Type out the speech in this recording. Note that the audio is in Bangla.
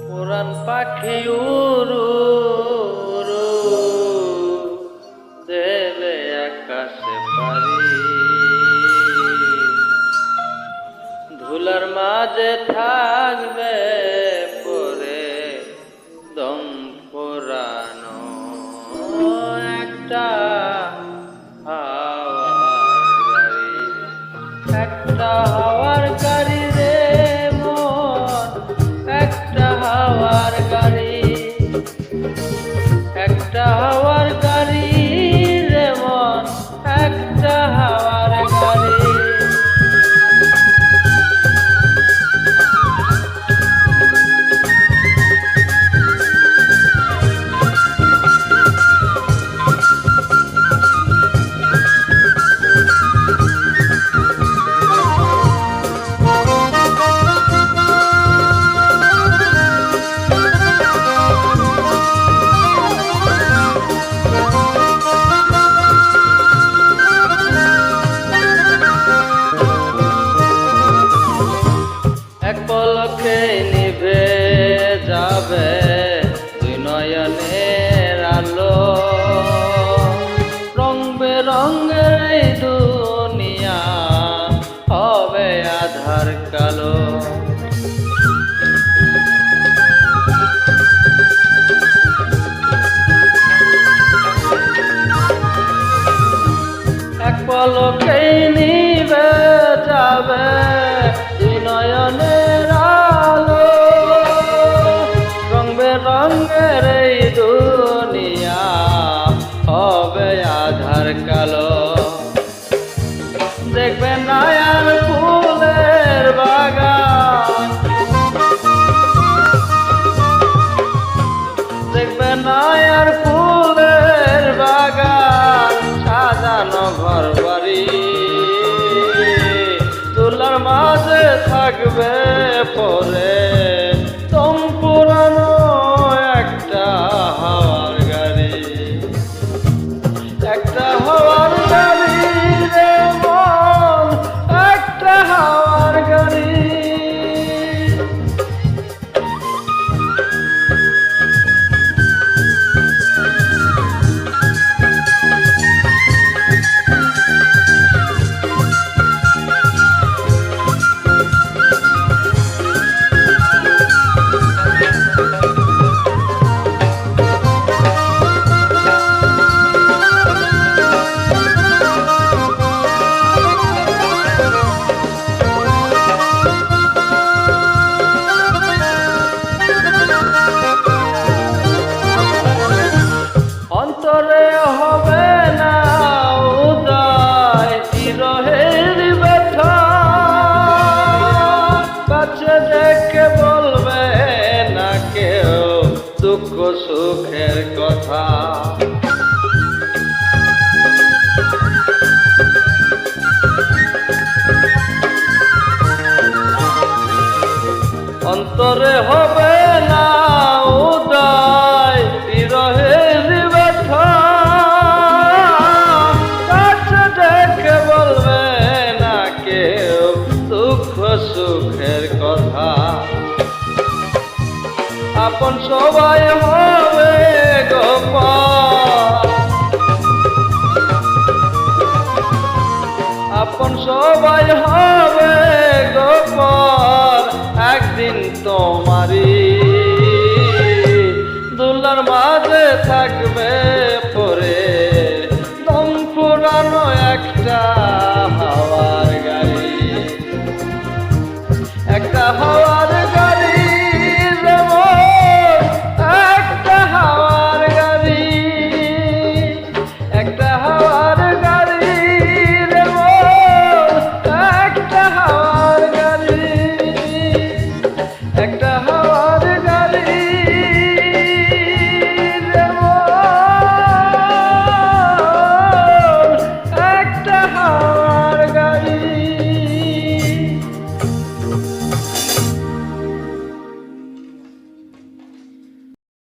পুরান পাখি উড়ু উড়ু দেবে আকাশে পারি, ধুলার মাঝে থাকবে পরে দম পুরানো একটা হাওয়ার গাড়ি, একটা হাওয়ার গাড়ি রে মন, একটা হাওয়ার গাড়ি, একটা হাওয়ার গাড়ি রে মন, একটা হাওয়ার গাড়ি। এক পলকে নিভে যাবে দুই নয়নের আলো, রং বেরঙের এই দুনিয়া হবে আধার কালো। এক পলকে নিভে যাবে দুই নয়নের আলো, রং বেরঙের এই দুনিয়া হবে আধার কালো। দেখবে নয়ার ফুলের বাগান, দেখবে নয়ার ফুলের বাগান, সাজানো ঘর বাড়ি, তুলার মাঝে থাকবে পরে দম পুরানো একটা হাওয়ার গাড়ি, একটা হাওয়ার গাড়ি রে মন, একটা হাওয়ার গাড়ি। অন্তরে হবে না উদয় বিরহের ব্যথা, কাছে ডেকে বলবে না কেউ দুঃখ সুখের কথা। অন্তরে হবে না উদয় বিরহের ব্যথা, কাছে ডেকে বলবে না কেউ দুঃখ সুখের কথা। আপন সবাই হবে গোপন, আপন সবাই হবে গোপন, একদিন তোমারই দুলার মাঝে থাকবে